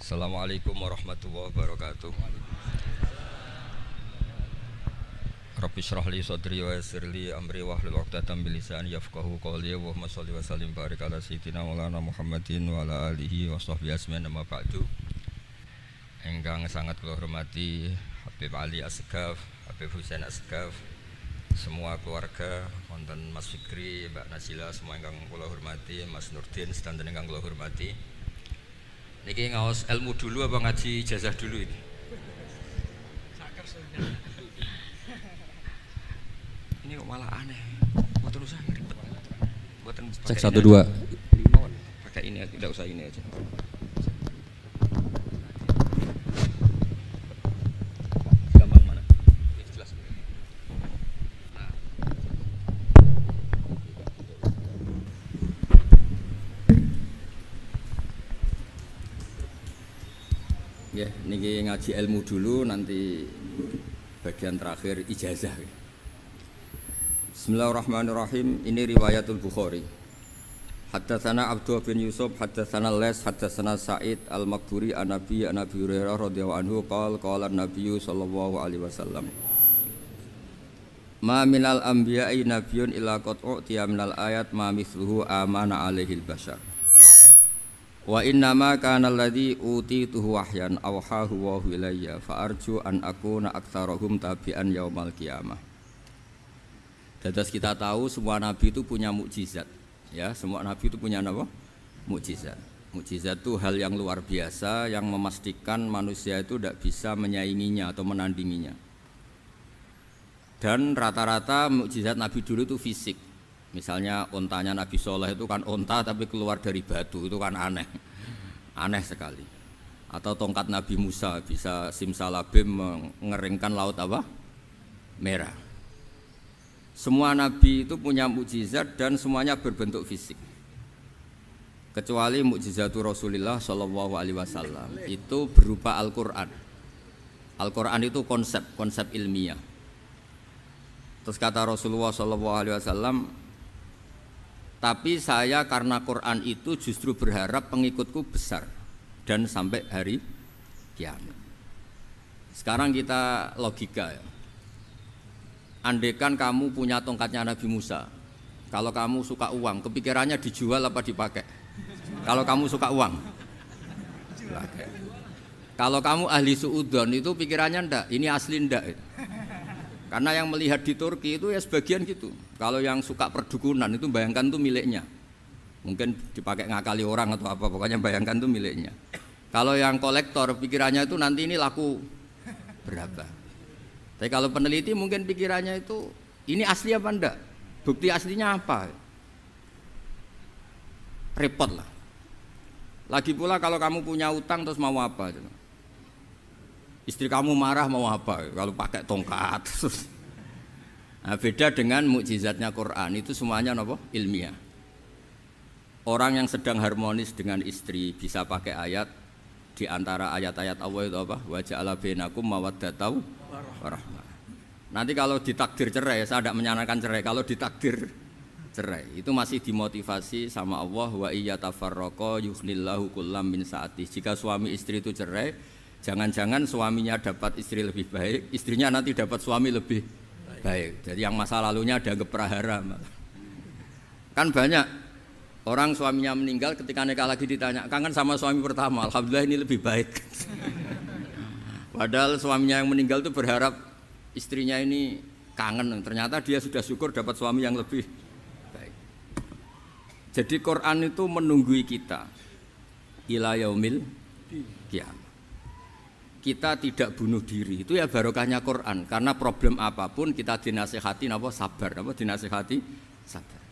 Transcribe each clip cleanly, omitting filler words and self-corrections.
Assalamualaikum warahmatullahi wabarakatuh. Rabbi shrah li sadri wa yassir li amri wahlul 'uqdatam min lisani yafqahu qawli wa sholli wa sallim barik ala sayyidina maulana Muhammadin wa ala alihi wa sahbihi asmin amma ba'du. Ingkang sangat kula hormati Habib Ali Asgaf, Habib Husain Asgaf, semua keluarga, wonten Mas Fikri, Mbak Nazila, semua ingkang kula hormati, Mas Nurdin sedanten ingkang kula hormati. Niki ngaos ilmu dulu apa ngaji ijazah dulu ini? Ini kok malah aneh. Buatan usah ribet. Buatan cek 1 2. Pakai ini aja, tidak usah ini aja. Gampang mana? Ini jelas. Nah. Ya, niki ngaji ilmu dulu, nanti bagian terakhir ijazah. Bismillahirrahmanirrahim. Ini riwayatul Bukhari. Haddatsana Abdullah bin Yusuf, haddatsana Les, haddatsana Sa'id al-Maqburi an Nabi Hurairah radhiyallahu anhu qala an-nabiy sallallahu alaihi wasallam. Ma minal anbiya'i nabiyyun illa qad u'tiya minal ayat ma mithluhu amana alaihil bashar. Wa innama kana alladhi utituhu wahyan awhahu wa ilayya fa arju an akuna aktsarahum tabi'an yaumal qiyamah. Dados kita tahu semua nabi itu punya mukjizat, ya, semua nabi itu punya apa? Mukjizat. Mukjizat itu hal yang luar biasa yang memastikan manusia itu tidak bisa menyainginya atau menandinginya. Dan rata-rata mukjizat nabi dulu itu fisik. Misalnya ontanya Nabi Soleh itu kan onta tapi keluar dari batu, itu kan aneh, aneh sekali. Atau tongkat Nabi Musa bisa simsalabim mengeringkan laut apa? Merah. Semua Nabi itu punya mukjizat dan semuanya berbentuk fisik. Kecuali mukjizatul Rasulullah Shallallahu Alaihi Wasallam itu berupa Al-Quran. Al-Quran itu konsep ilmiah. Terus kata Rasulullah Shallallahu Alaihi Wasallam, tapi saya karena Quran itu justru berharap pengikutku besar dan sampai hari kiamat. Sekarang kita logika ya. Andaikan kamu punya tongkatnya Nabi Musa, kalau kamu suka uang, kepikirannya dijual apa dipakai? Kalau kamu suka uang, dipakai. Kalau kamu ahli suudon itu pikirannya ndak, ini asli ndak. Karena yang melihat di Turki itu ya sebagian gitu. Kalau yang suka perdukunan itu bayangkan tuh miliknya. Mungkin dipakai ngakali orang atau apa, pokoknya bayangkan tuh miliknya. Kalau yang kolektor pikirannya itu nanti ini laku berapa. Tapi kalau peneliti mungkin pikirannya itu ini asli apa enggak? Bukti aslinya apa? Repot lah. Lagi pula kalau kamu punya utang terus mau apa? Istri kamu marah mau apa? Kalau pakai tongkat. Nah, beda dengan mukjizatnya Quran, itu semuanya apa? Ilmiah. Orang yang sedang harmonis dengan istri bisa pakai ayat di antara ayat-ayat Allah itu apa? Wa ja'ala bainakum mawaddatan warahmah. Nanti kalau ditakdir cerai, saya tidak menyarankan cerai. Kalau ditakdir cerai, itu masih dimotivasi sama Allah, wa iyyatafarraqa yughnillahu kullam min sa'ati. Jika suami istri itu cerai, jangan-jangan suaminya dapat istri lebih baik, istrinya nanti dapat suami lebih baik. Jadi yang masa lalunya dianggap prahara. Kan banyak orang suaminya meninggal ketika nikah lagi ditanya, kangen sama suami pertama, alhamdulillah ini lebih baik. Padahal suaminya yang meninggal itu berharap istrinya ini kangen, ternyata dia sudah syukur dapat suami yang lebih baik. Jadi Quran itu menunggui kita ila yaumil qiyamah. Kita tidak bunuh diri, itu ya barokahnya Quran. Karena problem apapun kita dinasihati sabar, dinasihati sabar.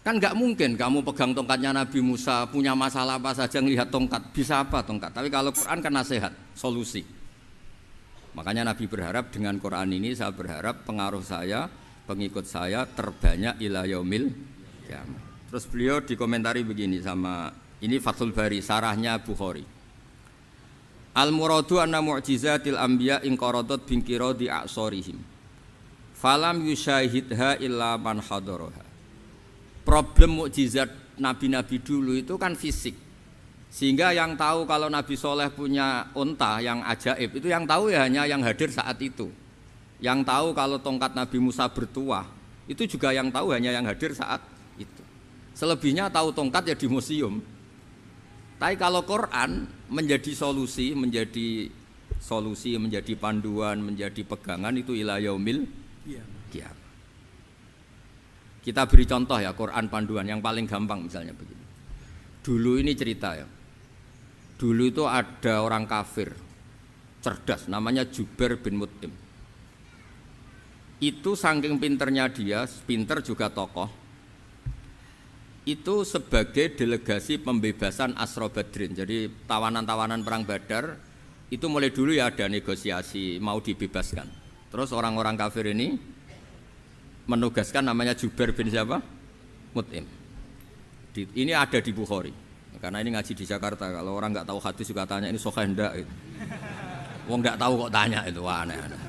Kan nggak mungkin kamu pegang tongkatnya Nabi Musa, punya masalah apa saja ngelihat tongkat, bisa apa tongkat. Tapi kalau Quran kan nasihat, solusi. Makanya Nabi berharap dengan Quran ini, saya berharap pengaruh saya, pengikut saya terbanyak ila yaumil qiyamah. Terus beliau dikomentari begini sama, ini Fathul Bari, sarahnya Bukhari. Al-muradu anna mu'jizatil anbiya inqaradat binqiradi a'sorihim falam yusyahidha illa man hadaraha. Problem mukjizat nabi-nabi dulu itu kan fisik. Sehingga yang tahu kalau Nabi Soleh punya unta yang ajaib itu yang tahu ya hanya yang hadir saat itu. Yang tahu kalau tongkat Nabi Musa bertuah itu juga yang tahu hanya yang hadir saat itu. Selebihnya tahu tongkat ya di museum. Tapi kalau Quran menjadi solusi, menjadi panduan, menjadi pegangan itu ila yaumil qiyamah. Kita beri contoh ya Quran panduan yang paling gampang misalnya begini. Dulu ini cerita ya. Dulu itu ada orang kafir cerdas namanya Jubair bin Mut'im. Itu saking pinternya dia, pinter juga tokoh. Itu sebagai delegasi pembebasan Asra Badrin. Jadi tawanan-tawanan perang Badar itu mulai dulu ya ada negosiasi mau dibebaskan. Terus orang-orang kafir ini menugaskan namanya Jubair bin siapa? Mut'im. Ini ada di Bukhari. Karena ini ngaji di Jakarta. Kalau orang nggak tahu hadis juga tanya ini sahih ndak. Wong nggak tahu kok tanya itu aneh-aneh.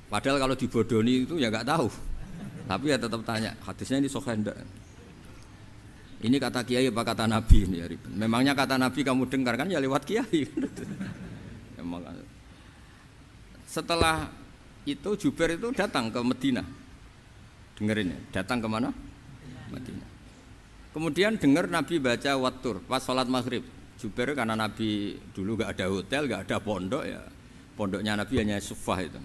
Padahal kalau dibodoni itu ya nggak tahu. Tapi ya tetap tanya hadisnya ini sahih ndak. Ini kata kiai apa kata nabi ini ya ribet. Memangnya kata nabi kamu dengar kan ya lewat kiai. Memang. Setelah itu Jubair itu datang ke Madinah. Dengerin ya, datang ke mana? Madinah. Kemudian dengar Nabi baca Wattur pas sholat maghrib. Jubair karena Nabi dulu gak ada hotel, gak ada pondok ya. Pondoknya Nabi hanya sufah itu.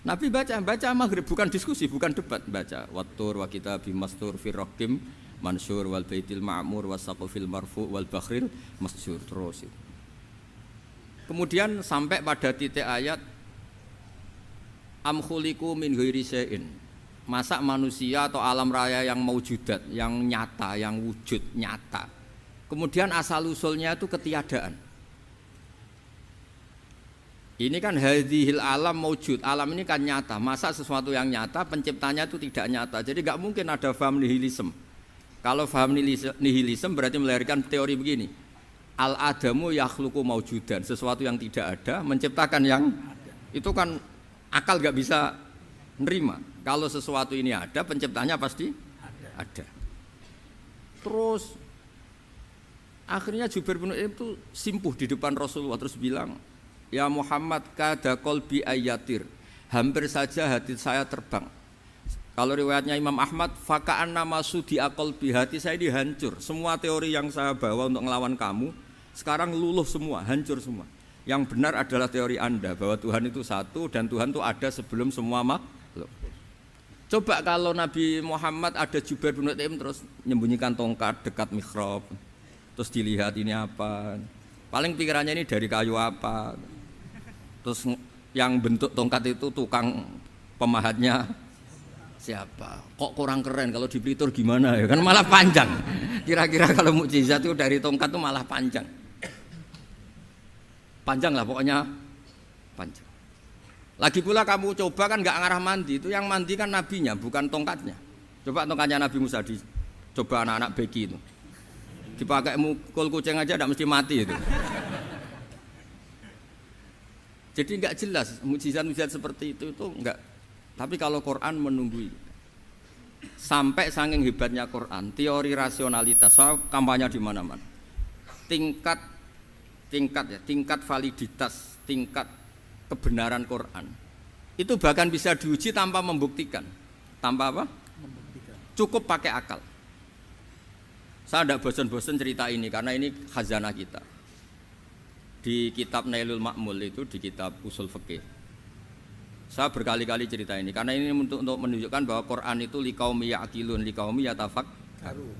Nabi baca maghrib, bukan diskusi, bukan debat. Baca Wattur wa kitabim mastur fir raqim mansur wal baitil ma'mur wasaqfil marfu wal bakhril masjur terus. Kemudian sampai pada titik ayat am khuliqu min ghairi syai'in. Masa manusia atau alam raya yang maujudat, yang nyata, yang wujud nyata. Kemudian asal usulnya itu ketiadaan. Ini kan hadhil alam maujud, alam ini kan nyata. Masa sesuatu yang nyata penciptanya itu tidak nyata. Jadi enggak mungkin ada faham nihilisme. Kalau faham nihilisme berarti melahirkan teori begini. Al adamu yakhluqu maujudan, sesuatu yang tidak ada menciptakan yang itu kan akal gak bisa nerima. Kalau sesuatu ini ada, penciptanya pasti ada. Terus akhirnya Jubair bin Mut'im itu simpuh di depan Rasulullah terus bilang, ya Muhammad kada qalbi ayatir, hampir saja hati saya terbang. Kalau riwayatnya Imam Ahmad, faka'an nama sudi aqalbi, hati saya ini hancur. Semua teori yang saya bawa untuk ngelawan kamu sekarang luluh semua, hancur semua. Yang benar adalah teori Anda bahwa Tuhan itu satu dan Tuhan itu ada sebelum semua makhluk. Coba kalau Nabi Muhammad ada Jubair bin Mut'im terus menyembunyikan tongkat dekat mihrab, terus dilihat ini apa, paling pikirannya ini dari kayu apa, terus yang bentuk tongkat itu tukang pemahatnya siapa, kok kurang keren, kalau di Blitur gimana ya, kan malah panjang. Kira-kira kalau mukjizat itu dari tongkat itu malah panjang. Panjang lah pokoknya, panjang. Lagi pula kamu coba kan nggak ngarah mandi, itu yang mandi kan nabinya bukan tongkatnya. Coba tongkatnya Nabi Musa dicoba anak-anak beki itu, dipakai mukul kucing aja tidak mesti mati itu. Jadi nggak jelas mukjizat-mukjizat seperti itu nggak. Tapi kalau Quran menunggui, sampai saking hebatnya Quran, teori rasionalitas, soal kampanye di mana-mana, tingkat validitas, tingkat kebenaran Quran itu bahkan bisa diuji tanpa membuktikan. Tanpa apa? Membuktikan. Cukup pakai akal. Saya tidak bosan-bosan cerita ini karena ini khazanah kita. Di kitab Nailul Ma'mul itu, di kitab Usul Fiqih, saya berkali-kali cerita ini karena ini untuk menunjukkan bahwa Quran itu liqaumi ya'qilun, liqaumi yatafakkarun.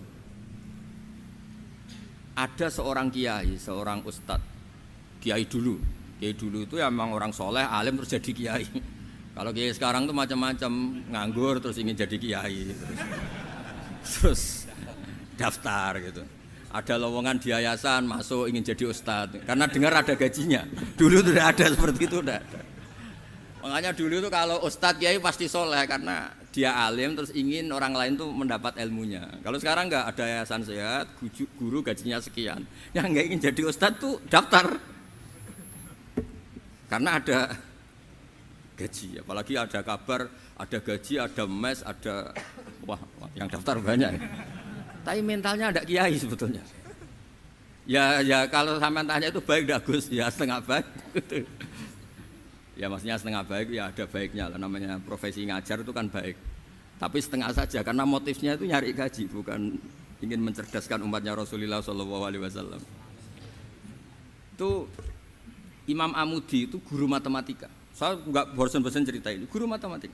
Ada seorang kiai, seorang ustadz, kiai dulu itu ya memang orang soleh, alim terus jadi kiai. Kalau kiai sekarang tuh macam-macam, nganggur terus ingin jadi kiai, terus daftar gitu. Ada lowongan di yayasan masuk ingin jadi ustadz, karena dengar ada gajinya. Dulu tuh ada seperti itu, udah ada. Makanya dulu tuh kalau ustadz kiai pasti soleh karena dia alim terus ingin orang lain tuh mendapat ilmunya. Kalau sekarang nggak ada yayasan sehat, guru gajinya sekian, yang nggak ingin jadi ustadz tuh daftar karena ada gaji. Apalagi ada kabar, ada gaji, ada mes, ada wah yang daftar banyak. Tapi mentalnya ada kiai sebetulnya. Ya kalau sampean tanya itu baik enggak Gus? Ya setengah baik. Ya maksudnya setengah baik ya ada baiknya lah, namanya profesi ngajar itu kan baik. Tapi setengah saja karena motifnya itu nyari gaji, bukan ingin mencerdaskan umatnya Rasulullah SAW. Itu Imam Amudi itu guru matematika. Saya nggak bosan-bosan cerita ini, guru matematika.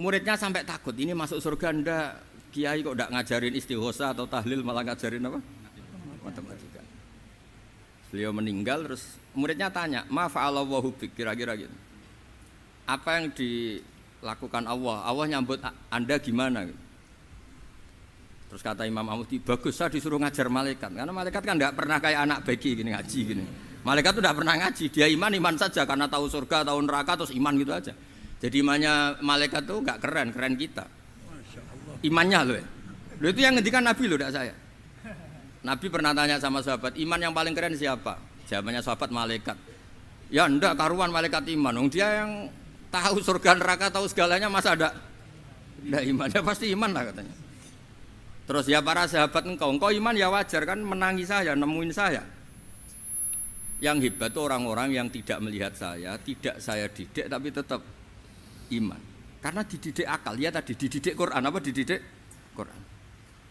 Muridnya sampai takut, ini masuk surga ndak? Kiai kok ndak ngajarin istighosa atau tahlil, malah ngajarin apa? Matematika. Beliau meninggal, terus muridnya tanya, ma fa'alallahu bik, kira-kira gitu. Apa yang dilakukan Allah? Allah nyambut Anda gimana? Terus kata Imam Amudi, bagus saya disuruh ngajar malaikat. Karena malaikat kan tidak pernah kayak anak bagi gini ngaji gini. Malaikat itu tidak pernah ngaji, dia iman saja karena tahu surga, tahu neraka, terus iman gitu aja. Jadi imannya malaikat itu nggak keren kita. Imannya loh. Loh itu yang ngendikan Nabi loh, tidak saya. Nabi pernah tanya sama sahabat, iman yang paling keren siapa? Jawabannya sahabat malaikat. Ya enggak karuan malaikat iman. Dia yang tahu surga neraka, tahu segalanya, masa ada? Enggak iman, ya pasti iman lah katanya. Terus ya para sahabat engkau iman ya wajar kan menangi saya, nemuin saya. Yang hebat itu orang-orang yang tidak melihat saya, tidak saya didik tapi tetap iman. Karena dididik akal, ya tadi dididik Quran, apa dididik Quran.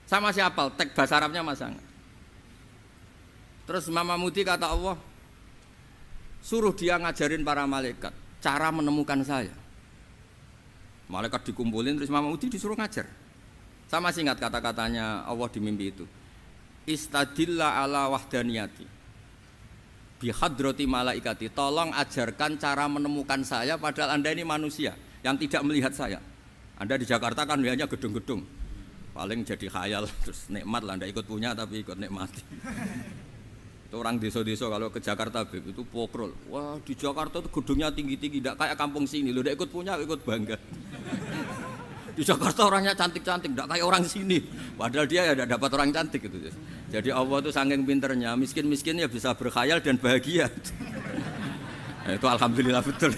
Sama siapa? Teks bahasa Arabnya masang. Terus Imam Amudi kata Allah, suruh dia ngajarin para malaikat cara menemukan saya. Malaikat dikumpulin, terus Imam Amudi disuruh ngajar. Sama singkat kata-katanya Allah di mimpi itu. Istadilla ala wahdaniyati bihadrati malaikati. Tolong ajarkan cara menemukan saya padahal Anda ini manusia yang tidak melihat saya. Anda di Jakarta kan hanya gedung-gedung. Paling jadi khayal terus nikmat lah, Anda ikut punya tapi ikut nikmati. Itu orang desa-desa kalau ke Jakarta itu pokrol. Wah, di Jakarta itu gedungnya tinggi-tinggi, tidak kayak kampung sini. Lu udah ikut punya, ikut bangga. Di Jakarta orangnya cantik-cantik, tidak kayak orang sini. Padahal dia ya tidak dapat orang cantik gitu. Jadi Allah itu saking pinternya, miskin-miskin ya bisa berkhayal dan bahagia. Nah, itu alhamdulillah betul.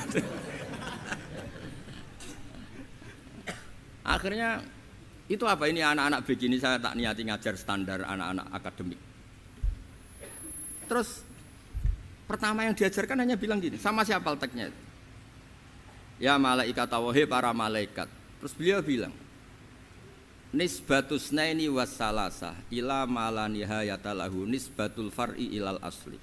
Akhirnya itu apa ini anak-anak begini saya tak niati ngajar standar anak-anak akademik. Terus pertama yang diajarkan hanya bilang gini, sama siapa teksnya? Ya malaikat wahi para malaikat. Terus beliau bilang, nisbatus naini wassalasah ila mala nihayata lahu nisbatul far'i ilal asli.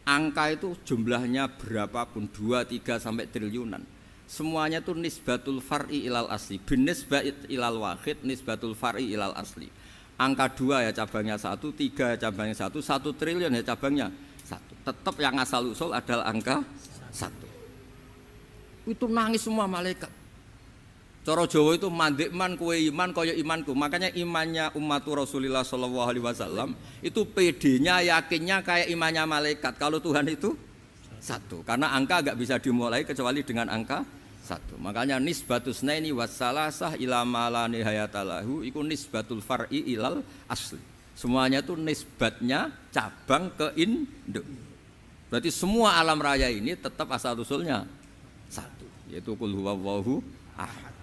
Angka itu jumlahnya berapapun 2, 3 sampai triliunan. Semuanya itu nisbatul far'i ilal asli. Binisba'it ilal wahid nisbatul far'i ilal asli. Angka 2 ya cabangnya 1, 3 ya cabangnya 1, 1 triliun ya cabangnya 1. Tetap yang asal usul adalah angka 1. Itu nangis semua malaikat. Cara Jawa itu mandekman kue iman kaya imanku. Makanya imannya umat Rasulullah SAW itu PD-nya, yakinnya kayak imannya malaikat. Kalau Tuhan itu 1. Karena angka agak bisa dimulai kecuali dengan angka 1. Makanya nisbatus naini wassalasah ila mala nihayatalahu iku nisbatul far'i ilal asli. Semuanya itu nisbatnya cabang ke induk. Berarti semua alam raya ini tetap asal usulnya 1, yaitu qul huwallahu ahad.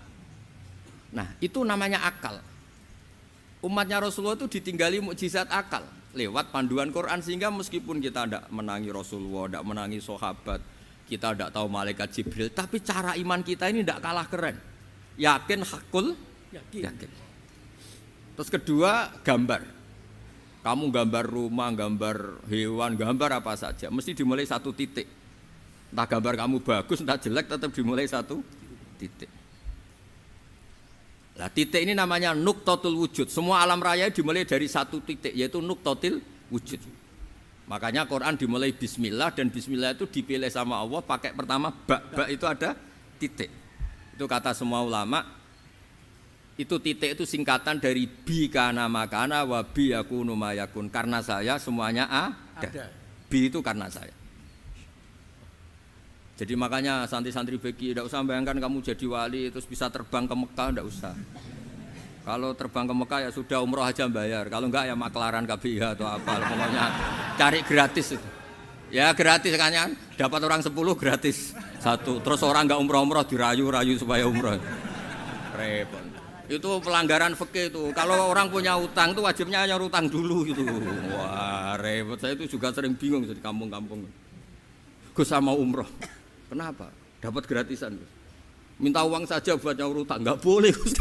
Nah, itu namanya akal. Umatnya Rasulullah itu ditinggali mukjizat akal lewat panduan Quran, sehingga meskipun kita tidak menangi Rasulullah, tidak menangi sahabat, kita tidak tahu malaikat Jibril, tapi cara iman kita ini tidak kalah keren. Yakin hakul yakin. Terus kedua, gambar. Kamu gambar rumah, gambar hewan, gambar apa saja, mesti dimulai 1 titik. Entah gambar kamu bagus, entah jelek, tetap dimulai 1 titik. Nah, titik ini namanya nuqtatul wujud. Semua alam raya dimulai dari 1 titik, yaitu nuqtatil wujud. Makanya Quran dimulai bismillah, dan bismillah itu dipilih sama Allah pakai pertama ba itu ada titik. Itu kata semua ulama. Itu titik itu singkatan dari bi kana makana wa bi yakunu mayakun. Karena saya semuanya ada. Bi itu karena saya. Jadi makanya santri-santri beki tidak usah bayangkan kamu jadi wali terus bisa terbang ke Mekah, tidak usah. Kalau terbang ke Mekah ya sudah umroh aja bayar. Kalau enggak ya maklaran KBIH atau apa, pokoknya cari gratis itu. Ya gratis kan, dapat orang 10 gratis 1. Terus orang enggak umroh-umroh dirayu-rayu supaya umroh. Repot. Itu pelanggaran fikih itu. Kalau orang punya utang itu wajibnya nyaur utang dulu gitu. Wah, repot. Saya itu juga sering bingung di kampung-kampung. Gus sama umroh. Kenapa? Dapat gratisan. Minta uang saja buat nyaur utang, enggak boleh Gus.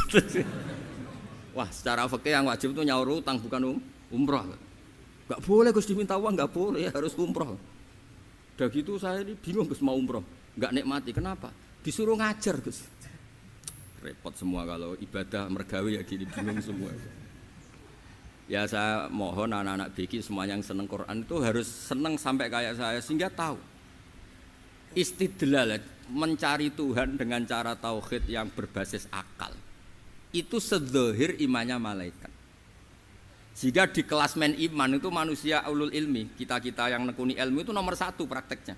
Wah, secara fikih yang wajib itu nyaur utang bukan umroh. Enggak boleh Gus diminta uang, enggak boleh, harus umroh. Udah gitu saya ini bingung Gus mau umroh, enggak nikmati. Kenapa? Disuruh ngajar Gus. Repot semua kalau ibadah mergawe ya gini, bingung semua. Ya saya mohon anak-anak BK semuanya yang seneng Quran itu harus seneng sampai kayak saya sehingga tahu istidlal, mencari Tuhan dengan cara tauhid yang berbasis akal. Itu sedzahir imannya malaikat. Jika di kelasmen iman itu manusia ulul ilmi, kita-kita yang nekuni ilmu itu nomor 1 prakteknya.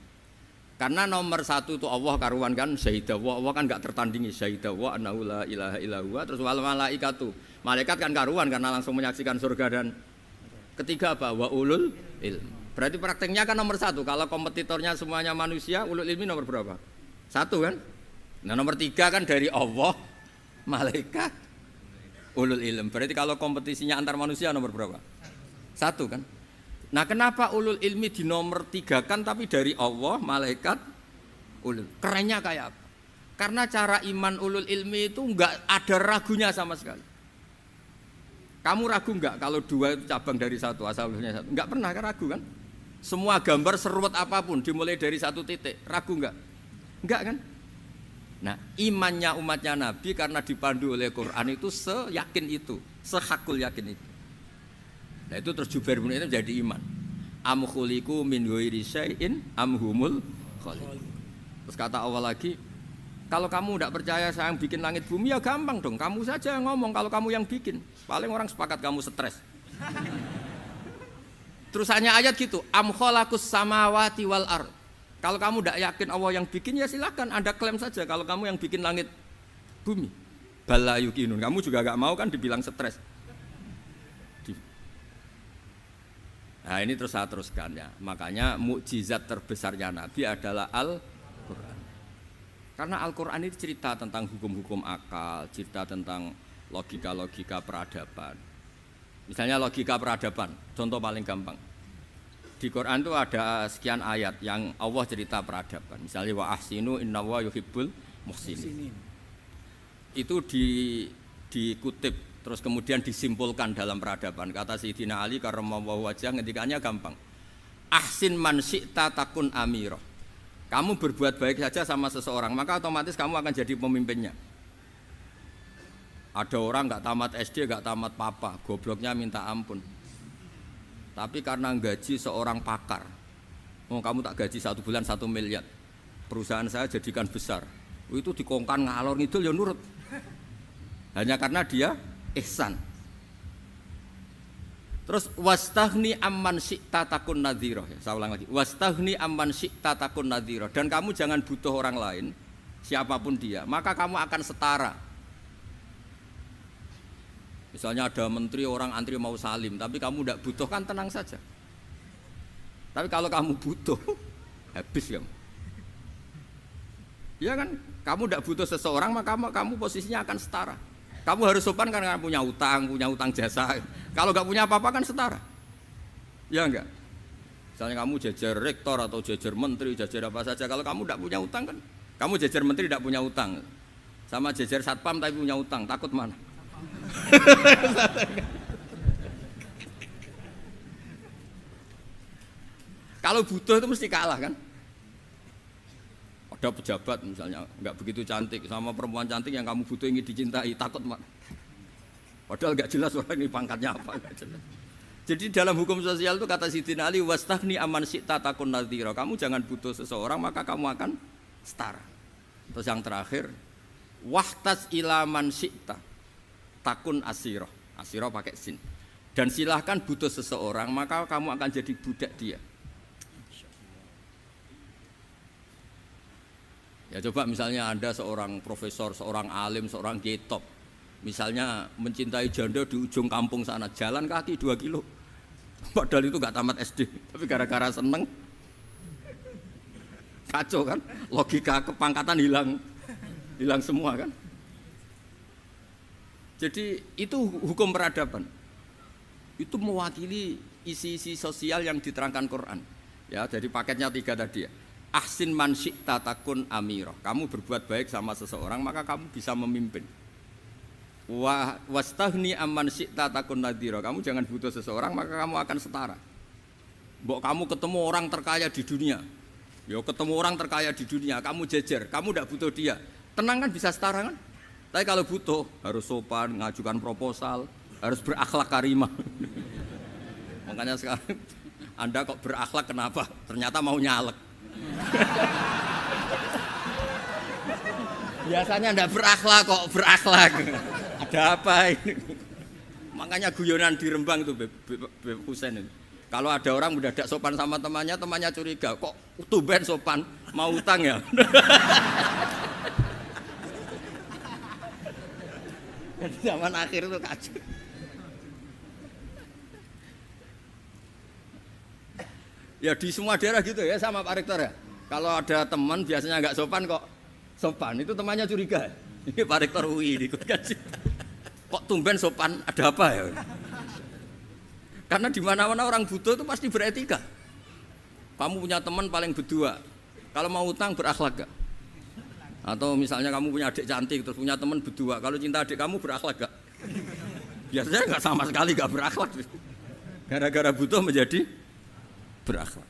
Karena nomor 1 itu Allah karuan kan, syahidah Allah kan enggak tertandingi, syahidah wa annahu la ilaha illallah. Terus wal malaikatu, malaikat kan karuan karena langsung menyaksikan surga. Dan ketiga apa? Wa ulul ilm. Berarti prakteknya kan nomor 1. Kalau kompetitornya semuanya manusia, ulul ilmi nomor berapa? 1 kan? Nah nomor 3 kan dari Allah, malaikat, ulul ilm. Berarti kalau kompetisinya antar manusia nomor berapa? 1 kan? Nah kenapa ulul ilmi di nomor 3 kan tapi dari Allah, malaikat, ulul. Kerennya kayak apa? Karena cara iman ulul ilmi itu enggak ada ragunya sama sekali. Kamu ragu enggak kalau 2 itu cabang dari 1, asal-usulnya 1? Enggak pernah kan ragu kan? Semua gambar seruat apapun dimulai dari 1 titik, ragu enggak? Enggak kan? Nah imannya umatnya Nabi karena dipandu oleh Quran itu seyakin itu, sehakul yakin itu. Nah itu terus Jubair bin Mut'im jadi iman. Am khuliqu min ghairi syai'in am humul khaliqun. Terus kata Allah lagi, kalau kamu tidak percaya saya yang bikin langit bumi ya gampang dong, kamu saja yang ngomong kalau kamu yang bikin. Paling orang sepakat kamu stres. Terus hanya ayat gitu, am khalaqus samawati wal ard. Kalau kamu tidak yakin Allah yang bikin ya silakan Anda klaim saja kalau kamu yang bikin langit bumi. Bala yuqinun. Kamu juga enggak mau kan dibilang stres. Nah ini terus saya teruskan ya. Makanya mukjizat terbesarnya Nabi adalah Al-Quran. Karena Al-Quran itu cerita tentang hukum-hukum akal, cerita tentang logika-logika peradaban. Misalnya logika peradaban, contoh paling gampang. Di Quran itu ada sekian ayat yang Allah cerita peradaban. Misalnya wa ahsinu innallaha yuhibbul muhsinin. Itu dikutip terus kemudian disimpulkan dalam peradaban. Kata Sayyidina Ali karramallahu wajhah ngendikannya gampang. Ahsin man syi'ta takun amirah. Kamu berbuat baik saja sama seseorang, maka otomatis kamu akan jadi pemimpinnya. Ada orang enggak tamat SD, enggak tamat papa, gobloknya minta ampun. Tapi karena gaji seorang pakar. Oh, kamu tak gaji 1 bulan 1 miliar. Perusahaan saya jadikan besar. Itu dikongkan ngalor ngidul ya nurut. Hanya karena dia ihsan. Terus wastaghni amman syi'ta takun nadhira. Saya ulang lagi. Wastaghni amman syi'ta takun nadhira. Dan kamu jangan butuh orang lain, siapapun dia, maka kamu akan setara. Misalnya ada menteri orang antri mau salim, tapi kamu tidak butuh kan tenang saja. Tapi kalau kamu butuh, habis kamu. Ya kan? Kamu tidak butuh seseorang, maka kamu posisinya akan setara. Kamu harus sopan karena punya utang jasa. Kalau nggak punya apa-apa kan setara. Ya enggak? Misalnya kamu jajar rektor atau jajar menteri, jajar apa saja. Kalau kamu tidak punya utang kan, kamu jajar menteri tidak punya utang. Sama jajar satpam tapi punya utang, takut mana? Kalau butuh itu mesti kalah kan? Ada pejabat misalnya nggak begitu cantik sama perempuan cantik yang kamu butuh ingin dicintai, takut mak. Padahal nggak jelas orang ini pangkatnya apa, nggak jelas. Jadi dalam hukum sosial itu kata Sayyidina Ali wastaghni amman syi'ta takun nadhira. Kamu jangan butuh seseorang maka kamu akan setara. Terus yang terakhir wahtas ila man syi'ta takun asirah. Asirah pakai sin. Dan silahkan butuh seseorang maka kamu akan jadi budak dia. Ya coba misalnya Anda seorang profesor, seorang alim, seorang kiai top. Misalnya mencintai janda di ujung kampung sana, jalan kaki 2 kilo. Padahal itu gak tamat SD, tapi gara-gara seneng kacau kan? Logika kepangkatan hilang semua kan? Jadi itu hukum peradaban. Itu mewakili isi-isi sosial yang diterangkan Quran. Ya, dari paketnya 3 tadi ya. Ahsin man syi'ta takun amirah. Kamu berbuat baik sama seseorang maka kamu bisa memimpin. Wastaghni amman syi'ta takun nadhira. Kamu jangan butuh seseorang maka kamu akan setara. Mbok kamu ketemu orang terkaya di dunia. Ya ketemu orang terkaya di dunia, kamu jejer, kamu tidak butuh dia. Tenang kan bisa setara kan? Tapi kalau butuh harus sopan, ngajukan proposal, harus berakhlak karimah. Makanya sekarang Anda kok berakhlak kenapa? Ternyata mau nyalek. Biasanya Anda berakhlak kok berakhlak. Ada apa ini? Makanya guyonan di Rembang itu Beb Husain itu. Kalau ada orang mendadak sopan sama temannya, temannya curiga, kok tumben sopan, mau utang ya? Zaman akhir itu kacau. Ya di semua daerah gitu ya sama Pak Rektor ya. Kalau ada teman biasanya nggak sopan kok sopan, itu temannya curiga. Ini Pak Rektor UI ini kok tumben sopan, ada apa ya? Karena di mana-mana orang butuh itu pasti beretika. Kamu punya teman paling berdua, kalau mau utang berakhlak gak? Atau misalnya kamu punya adik cantik terus punya teman berdua, kalau cinta adik kamu berakhlak gak? Biasanya nggak sama sekali gak berakhlak. Gara-gara butuh menjadi berakhlak.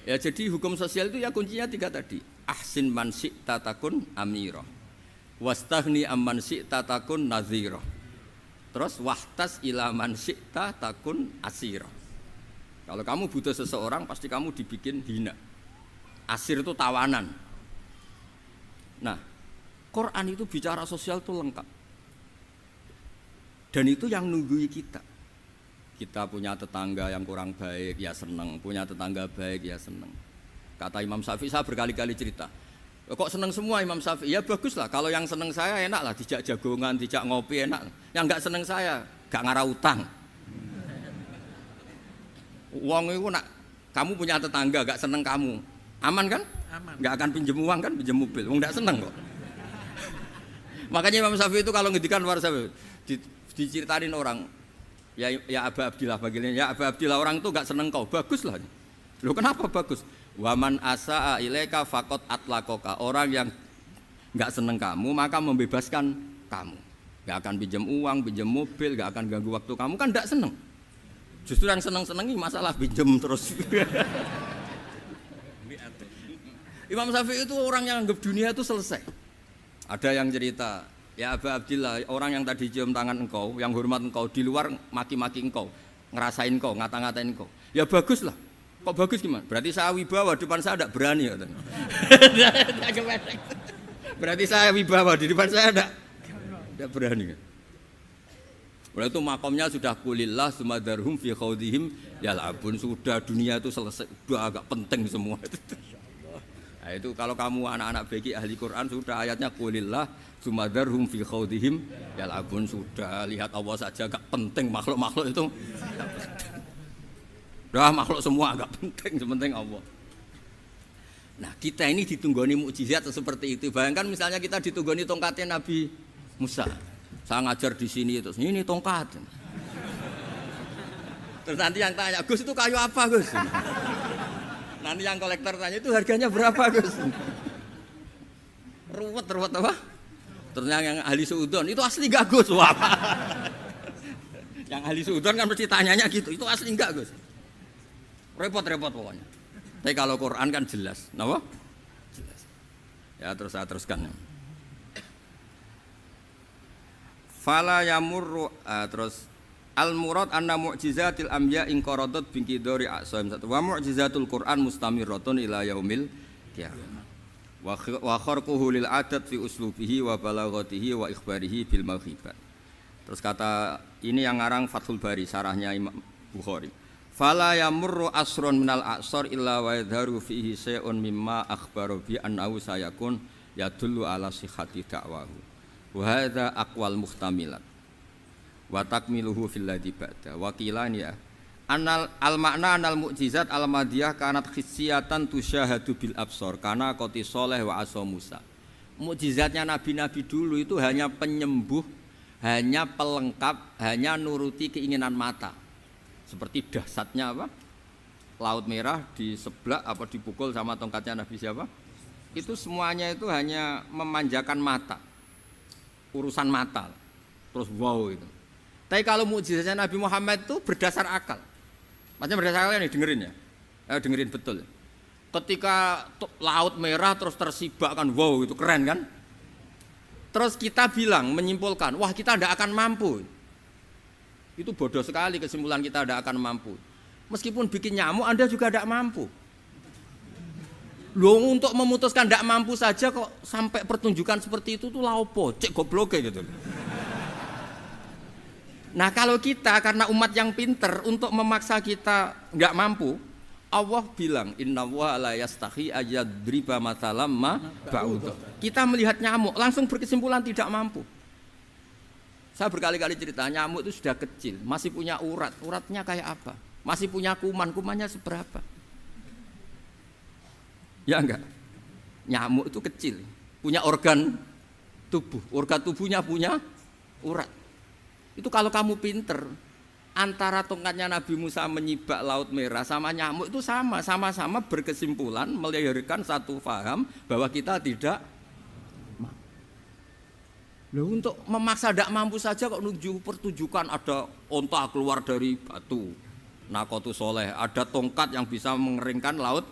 Ya jadi hukum sosial itu ya kuncinya 3 tadi. Ahsin man syi'ta takun amirah. Wastaghni amman syi'ta takun nadhira. Terus wahtas ila man syi'ta takun asira. Kalau kamu butuh seseorang pasti kamu dibikin hina. Asir itu tawanan. Nah, Quran itu bicara sosial itu lengkap. Dan itu yang nunggui kita. Kita punya tetangga yang kurang baik, ya seneng. Punya tetangga baik, ya seneng. Kata Imam Syafi'i, saya berkali-kali cerita. Kok seneng semua Imam Syafi'i? Ya bagus lah, kalau yang seneng saya enak lah. Dijak jagongan, dijak ngopi enak. Yang enggak seneng saya, gak ngarah utang. Uang itu nak, kamu punya tetangga gak seneng kamu. Aman kan? Aman. Gak akan pinjem uang kan, pinjem mobil. Wong gak seneng kok. Makanya Imam Syafi'i itu kalau ngedikan luar Syafi'i, diceritain orang. Ya Aba Abdillah bagiannya, ya Aba Abdillah orang itu gak seneng kau, bagus lah. Loh kenapa bagus? Waman asa'a ilaika faqad atlaqaka. Orang yang gak seneng kamu maka membebaskan kamu. Gak akan pinjam uang, pinjam mobil, gak akan ganggu waktu kamu, kan gak seneng. Justru yang seneng-senengi masalah pinjam terus. Imam Syafi'i itu orang yang anggap dunia itu selesai. Ada yang cerita, ya Aba Abdillah, orang yang tadi cium tangan engkau, yang hormat engkau, di luar maki-maki engkau, ngerasain engkau, ngata-ngatain engkau. Ya bagus lah. Kok bagus gimana? Berarti saya wibawa, depan saya tidak berani. Berarti saya wibawa, di depan saya tidak berani. Berarti itu makomnya sudah kulillah sumadarhum fi khawdihim yal'abun. Sudah dunia itu selesai, sudah agak penting semua. Nah itu kalau kamu anak-anak bagi ahli Quran sudah ayatnya kulillah sumadarhum fi khawdihim yal'abun. Sudah lihat Allah saja agak penting, makhluk-makhluk itu dah makhluk semua agak penting, sepenting Allah. Nah kita ini ditunggoni mukjizat seperti itu. Bayangkan misalnya kita ditunggoni tongkatnya Nabi Musa. Saya ngajar di sini terus ini tongkat. Terus nanti yang tanya, Gus itu kayu apa Gus? Nanti yang kolektor tanya itu harganya berapa Gus? Ruwet apa? Terus yang ahli suudon itu asli gak Gus? Wah. Yang ahli suudon kan mesti tanyanya gitu, itu asli enggak Gus? Repot-repot pokoknya. Tapi kalau Quran kan jelas, kenapa? Jelas. Ya terus saya teruskan. Fala yamurru terus al murad anna mu'jizatil anbiya in qaradat binqidari aqsam satu wa mu'jizatul Quran mustamirratun ila yaumil qiyamah. Wa kharquhu lil adat fi uslubihi wa balaghatihi wa ikhbarihi bil mawhibat. Terus kata ini yang ngarang Fathul Bari sarahnya Imam Bukhari. Fala yamurru asrun minal aqsar illa wa yadharu fihi shay'un mimma akhbaru bi annahu sayakun yadullu ala sihhati da'wahu wa hadza aqwal muhtamilat wa takmiluhu fil ladzi ba'da wa qilani ya anal al makna anal mu'jizat al madiyah kanat khissiyatan tusyahadu bil absar kana qati saleh wa asa Musa Mukjizatnya nabi-nabi dulu itu hanya penyembuh, hanya pelengkap, hanya nuruti keinginan mata. Seperti dahsyatnya apa? Laut Merah di sebelah apa dipukul sama tongkatnya Nabi siapa? Itu semuanya itu hanya memanjakan mata. Urusan mata. Terus wow itu. Tapi kalau mukjizatnya Nabi Muhammad itu berdasar akal. Maksudnya berdasar akal nih dengerin ya. Dengerin betul. Ketika Laut Merah terus tersibak kan, wow itu keren kan. Terus kita bilang, menyimpulkan, wah kita tidak akan mampu. Itu bodoh sekali kesimpulan kita tidak akan mampu. Meskipun bikin nyamuk Anda juga tidak mampu. Loh untuk memutuskan tidak mampu saja kok sampai pertunjukan seperti itu tuh laopo, cek goblok gitu. Nah kalau kita karena umat yang pinter untuk memaksa kita nggak mampu, Allah bilang innallaha la yastahi ayadriba mathalam ma ba'ud. Kita melihat nyamuk langsung berkesimpulan tidak mampu. Saya berkali-kali cerita nyamuk itu sudah kecil, masih punya urat, uratnya kayak apa? Masih punya kuman, kumannya seberapa? Ya enggak? Nyamuk itu kecil, punya organ tubuhnya punya urat. Itu kalau kamu pinter, antara tongkatnya Nabi Musa menyibak Laut Merah sama nyamuk itu sama-sama berkesimpulan melahirkan satu faham bahwa kita tidak mampu. Loh, untuk memaksa tidak mampu saja kok nunjuk pertunjukan ada onta keluar dari batu, Nakotu Soleh, ada tongkat yang bisa mengeringkan Laut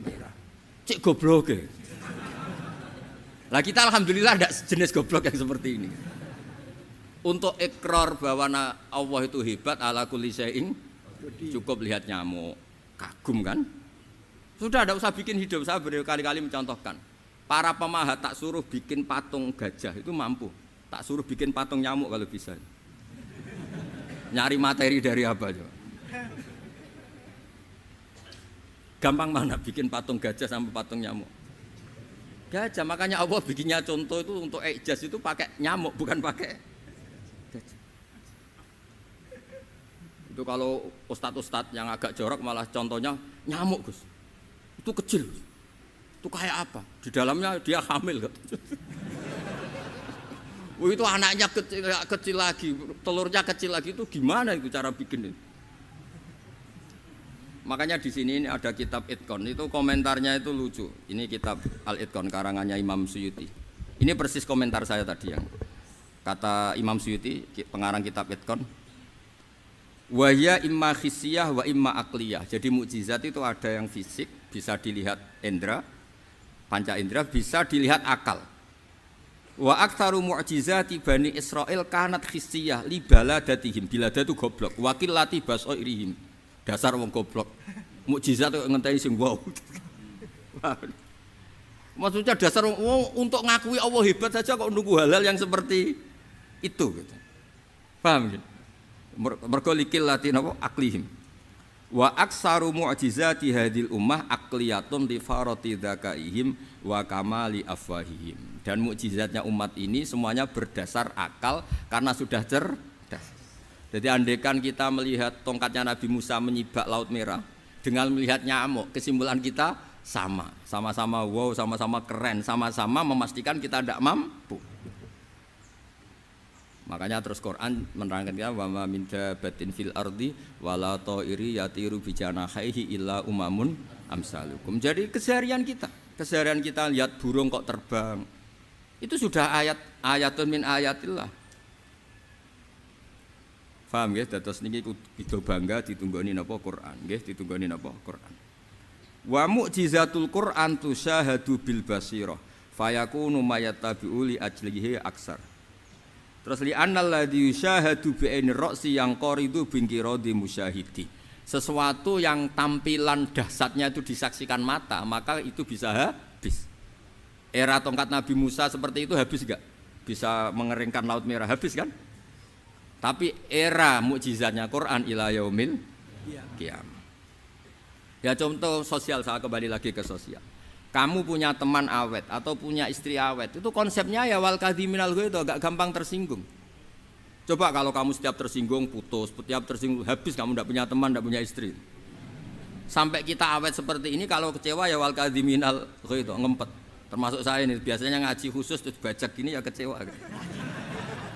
Merah. Cik goblok ya. Lah kita alhamdulillah tidak jenis goblok yang seperti ini. Untuk ikrar bahwa Allah itu hebat ala kulli syai'in, cukup lihat nyamuk, kagum kan? Sudah tidak usah bikin hidup. Saya berkali-kali mencontohkan. Para pemahat tak suruh bikin patung gajah itu mampu. Tak suruh bikin patung nyamuk kalau bisa. Nyari materi dari apa coba? Gampang mana bikin patung gajah sampai patung nyamuk? Gajah, makanya Allah bikinnya contoh itu untuk ijaz itu pakai nyamuk bukan pakai. Itu kalau ustadz-ustadz yang agak jorok malah contohnya nyamuk Gus. Itu kecil. Itu kayak apa? Di dalamnya dia hamil. Itu anaknya kecil lagi, telurnya kecil lagi itu gimana itu cara bikin itu? Makanya di sini ini ada kitab Itqon itu komentarnya itu lucu. Ini kitab Al-Itqon karangannya Imam Suyuti. Ini persis komentar saya tadi yang kata Imam Suyuti pengarang kitab Itqon. Wahya imma khissiyah wa imma akliyah. Jadi mukjizat itu ada yang fisik, bisa dilihat indra, panca indra, bisa dilihat akal. Wa aktsaru mu'jizati Bani Israil kanat khissiyah li baladatihim. Bilada itu goblok, wakil lati basoirihim. Dasar wong goblok. Mukjizat kok ngenteni sing wow. Maksudnya dasar wong untuk ngakui Allah hebat saja kok nunggu halal yang seperti itu gitu. Paham gitu? Mergo likil latin apa aklihim wa aksaru mu'jizati hadil ummah akliyatun li farati dzakaihim wa kamali afwahihim. Dan mukjizatnya umat ini semuanya berdasar akal karena sudah cerdas. Jadi andaikan kita melihat tongkatnya Nabi Musa menyibak Laut Merah dengan melihat nyamuk, kesimpulan kita sama-sama wow, sama-sama keren, sama-sama memastikan kita tidak mampu. Makanya terus Quran menerangkan kita wa ma min dabatin fil ardi wala ta'iri yatiru bi janahihi illa umamun amsalukum. Jadi keseharian kita lihat burung kok terbang. Itu sudah ayatun min ayatillah. Paham nggih? Dados niki kudu bangga ditunggoni napa Quran, nggih ditunggoni napa Quran. Wa mu'jizatul Quran tusyahadu bil basirah fayakunu mayatabi'u li ajlihi aksar. Terus li annal ladzi yusyahadu bi ainir ra'si yang qaridu bin qiradi musyahidi. Sesuatu yang tampilan dahsyatnya itu disaksikan mata, maka itu bisa habis. Era tongkat Nabi Musa seperti itu habis enggak? Bisa mengeringkan Laut Merah, habis kan? Tapi era mukjizatnya Quran ila yaumil qiyamah. Ya contoh sosial, saya kembali lagi ke sosial. Kamu punya teman awet atau punya istri awet, itu konsepnya ya wal kadhiminal ghaidh, agak gampang tersinggung. Coba kalau kamu setiap tersinggung putus, setiap tersinggung habis, kamu tidak punya teman, tidak punya istri. Sampai kita awet seperti ini, kalau kecewa ya wal kadhiminal ghaidh, ngempet. Termasuk saya ini biasanya ngaji khusus terus baca gini ya kecewa.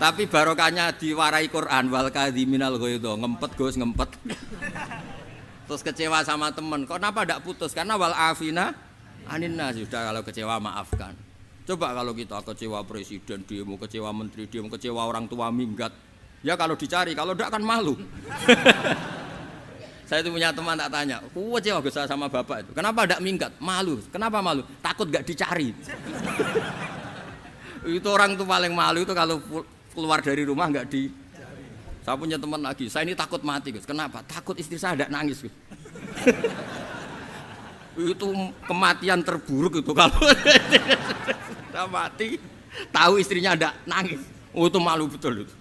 Tapi barokahnya diwarai Quran wal kadhiminal ghaidh, ngempet Gus ngempet. Terus kecewa sama teman, kenapa tidak putus? Karena wal afina aninna, sudah kalau kecewa maafkan. Coba kalau kita kecewa presiden demo, kecewa menteri demo, kecewa orang tua minggat, ya kalau dicari, kalau tidak kan malu. Saya itu punya teman tak tanya, kecewa Gus sama bapak itu, kenapa tidak minggat? Malu, kenapa malu? Takut gak dicari. Itu orang tuh paling malu itu kalau keluar dari rumah nggak di. Saya punya teman lagi, saya ini takut mati Gus. Kenapa? Takut istri saya tidak nangis Gus. Itu kematian terburuk itu kalau sudah mati, tahu istrinya tidak nangis. Oh, itu malu betul itu.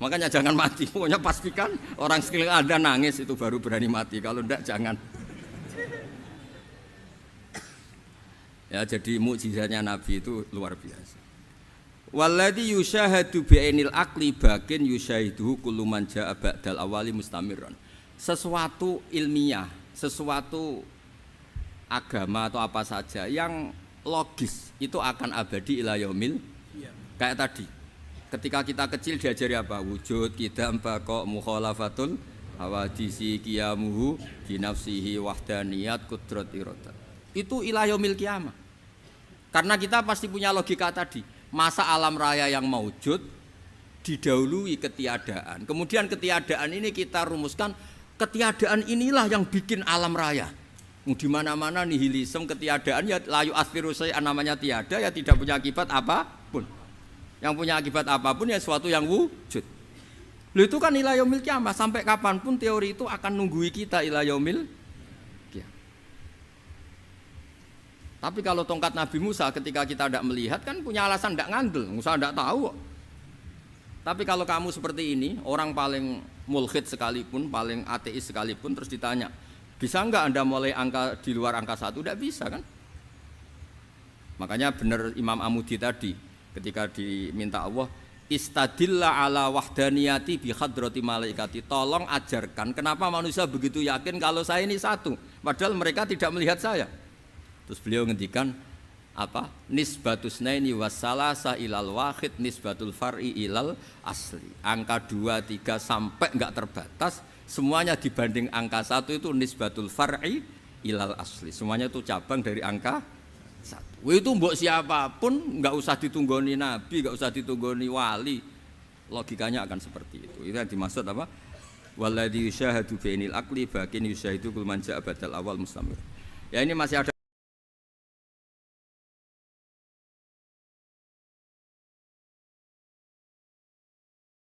Makanya jangan mati. Pokoknya pastikan orang sekeliling Anda nangis itu baru berani mati. Kalau tidak jangan. Ya jadi mukjizatnya Nabi itu luar biasa. Walladzi yusyahadu bi'ainil aqli bakin yusyahiduhu kullu man jaa ba'dal awali mustamirran. Sesuatu ilmiah, sesuatu agama atau apa saja yang logis itu akan abadi ila yaumil. Kayak tadi. Ketika kita kecil diajari apa? Wujud, qidam, baqa, mukhalafatul hawadisi, qiyamuhu binafsihi wahdaniyat qudrat irada. Itu ila yaumil qiyamah. Karena kita pasti punya logika tadi. Masa alam raya yang maujud didahului ketiadaan. Kemudian ketiadaan ini kita rumuskan, ketiadaan inilah yang bikin alam raya. Di mana-mana nihilisme, ketiadaan ya layu asfiru syai'an, namanya tiada ya tidak punya akibat apapun. Yang punya akibat apapun ya sesuatu yang wujud. Lalu itu kan ila yaumil qiyamah, sampai kapanpun teori itu akan nunggui kita ila yaumil qiyamah. Tapi kalau tongkat Nabi Musa ketika kita tidak melihat kan punya alasan tidak ngandel, Musa tidak tahu. Tapi kalau kamu seperti ini, orang paling mulhid sekalipun, paling ateis sekalipun, terus ditanya, bisa enggak Anda mulai angka di luar angka 1? Tidak bisa kan? Makanya benar Imam Amudi tadi ketika diminta Allah, istadilla ala wahdaniyati bi hadrati malaikati, tolong ajarkan kenapa manusia begitu yakin kalau saya ini satu, padahal mereka tidak melihat saya. Terus beliau ngendikan apa? Nisbatusnaini wassalasa ilal wahid nisbatul far'i ilal asli. Angka 2, 3 sampai enggak terbatas, semuanya dibanding angka 1 itu nisbatul far'i ilal asli. Semuanya itu cabang dari angka 1. Itu mbok siapapun enggak usah ditunggoni nabi, enggak usah ditunggoni wali. Logikanya akan seperti itu. Itu yang dimaksud apa? Walladzi yusyahadu bainil aqli bakin yusyahidu kul man ja'a badal awal mustamir. Ya ini masih ada